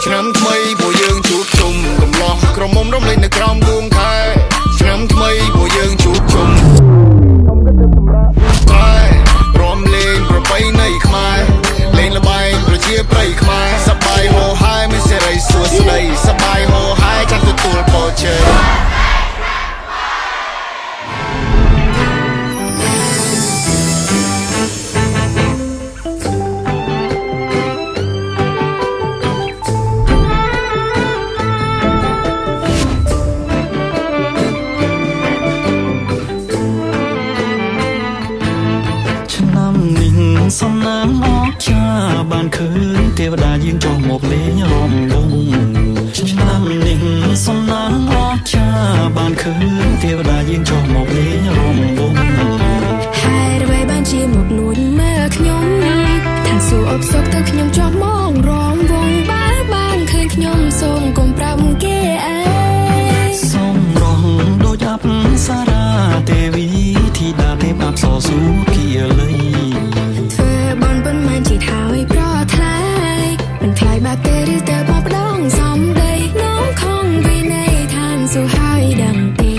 ឆ្នាំថ្មីពួកយើងជួបជុំកំឡោះក្រមុំរំលេងនៅក្រោមដួងខែឆ្នាំថ្មីពួកយើងជួបជុំរំលេងប្រពៃណីខ្មែរលេងល្បែងប្រជាប្រិយខ្មែរសប្បាយហូហាយមានសេរីសួស្តីសប្បាយហូហាយចាំទទួលពរជ័យសំណាងអស្ចារ្យបានឃើញទេវតាយើងចុះមកលេងរំវងឆ្នាំនេះសំណាងអស្ចារ្យបានឃើញទេវតាយើងចុះមកលេងរំវងហេតុអ្វីបានជាមកលួចមើលខ្ញុំថាសួរអបសុកទៅខ្ញុំចុះមករំវងបើបានឃើញខ្ញុំសូមកុំប្រាប់គេអើយសូមរងដូចអប្សរាទេវីធីតាទេពអប្សរសុគាលីជាហើយប្រថ្លៃមិនថ្លៃបាក់ទេឬទៅបបដងសំដីน้องខំវិន័យឋានសុហើយដឹងទេ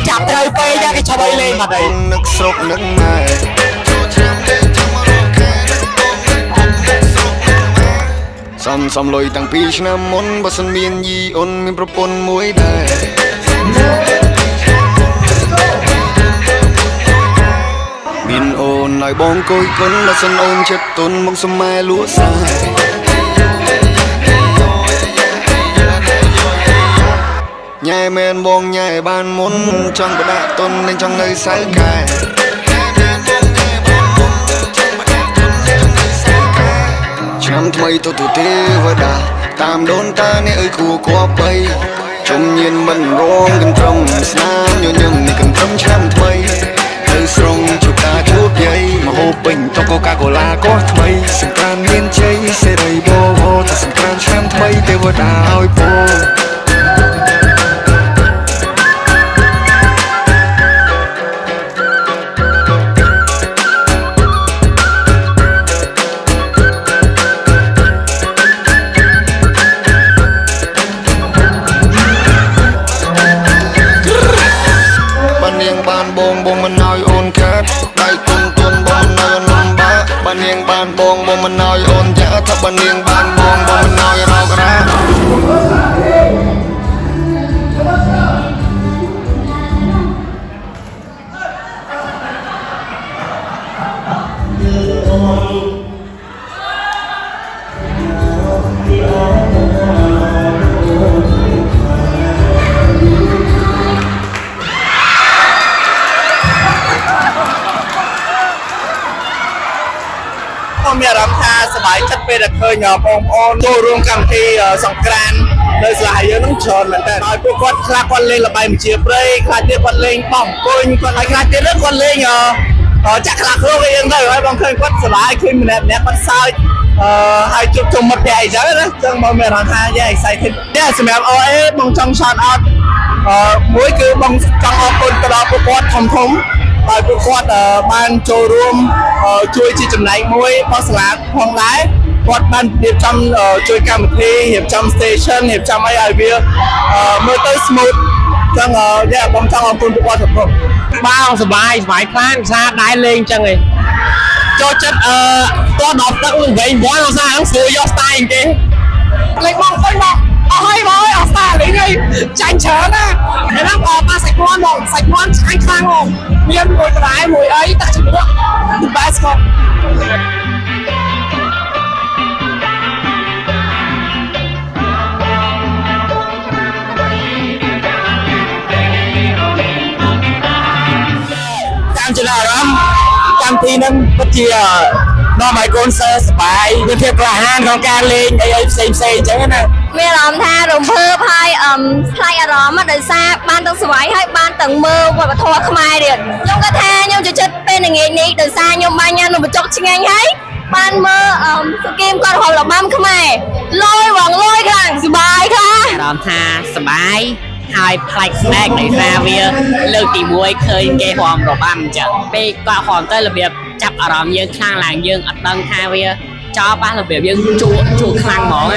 ចាប់ត្រូវពេកគេឆាប់ឲ្យលេងមកđâyនឹកស្រុកនឹកម៉ែសំលុយតាំងពីឆ្នាំមុនបើសិនមានយីអូនមានប្រពន្ធមួយដែរមានអូនឲ្យបងគយគុណបើសិនអូនចិត្តទុនមកសមែលួសាញ៉ែមែនបងញ៉ែបានមុនចង់បដាក់ទុននឹងចង់នៅសៅកែឆ្នាំថ្មីទៅទូទេវតាតាមដូនតាអ្នកអើយគួគប់បីជុំញៀនមិនរងកន្ទ្រឹមស្នាមញញឹមនេះកន្ទ្រឹមឆ្នាំថ្មីទៅស្រងជួបតាជួបយាយមហូបពេញតកូកាកូឡាក៏ថ្មីសង្ក្រានមានជ័យសេរីបោហោតែសង្ក្រានឆ្នាំថ្មីទេវតាឲ្យពរបងមិនឲ្យអូនខាត់ដៃទុនបងនៅនំបាបាននាងបានបងមិនឲ្យអូនចាថាបាននាងបានបងមិនឲ្យរោករ៉ាមានអារម្មណ៍ថាសប្បាយចិត្តពេលដែលឃើញបងប្អូនចូលរួមកម្មវិធីសង្ក្រាន្តនៅសាលាយើងនឹងច្រើនមែនតើហើយពួកគាត់ខ្លះគាត់លេងល្បែងប្រជាប្រិយខ្លះទៀតគាត់លេងបោះអង្គុញគាត់ហើយខ្លះទៀតគាត់លេងចាក់ខ្លះខ្លួនគេយើងទៅហើយបងឃើញគាត់សប្បាយឃើញម្នាក់គាត់សើច ហើយជួបជុំមិត្តភក្តិអីចឹងណាចឹងមកមានអារម្មណ៍ថាយើង excited តែសម្រាប់ OA បងចង់ shout out មួយគឺបងចង់អរគុណទៅដល់ពួកគាត់ធំដោយពួកគាត់បានចូលរួមជួយជាចំណែកមួយរបស់សាលាផងដែរគាត់បានរៀបចំជួយកម្មវិធីរៀបចំ station រៀបចំអីឲ្យវាមើលទៅ smooth ចឹងយ៉ាបងចង់អរគុណពួកគាត់គ្រប់បងសប្បាយខ្លាំងសារដែរលេងចឹងឯងចូលចិត្តតោះដល់ទឹកវិញបងអសារហ្នឹងស្រួលយក style គេលេងបងទៅមកអស់ហើយបងអស់ style លេងហើយចាញ់ច្រើនណាហើយហ្នឹងប៉ាសាច់មាន់បងសាច់មាន់ឆ្ងាញ់ខ្លាំងបងមានមួយក្តាយមួយអីទឹកជ្រក់ the best បងចំណាអារម្មណ៍កម្មវិធីហ្នឹងពិតជានាំឲ្យកូនសិស្សសប្បាយមានភាពក្លាហានក្នុងការលេងអីផ្សេងអញ្ចឹងណាមានអារម្មណ៍ថារំភើបហើយផ្លាច់អារម្មណ៍ដោយសារបានទាំងស្វ័យហើយបានទាំងមើលវប្បធម៌ខ្មែរទៀតខ្ញុំគាត់ថាខ្ញុំចូលចិត្តពេលល្ងាចនេះដោយសារខ្ញុំបានញ៉ាំនំបញ្ចុកឆ្ងាញ់ហើយបានមើលសុគីមគាត់រហូតរបាំខ្មែរលយបងលយខ្លាំងសប្បាយខ្លាំងអារម្មណ៍ថាសប្បាយហើយប្លែកស្បែកដោយសារវាលើកទី1ឃើញគេហមរបាំអញ្ចឹងពេលគាត់ហមទៅរបៀបចាប់អារម្មណ៍យើងខ្លាំងឡើងយើងអត់ដឹងថាវាចប់ប៉ះរបៀបយើងជួខ្លាំងហ្មង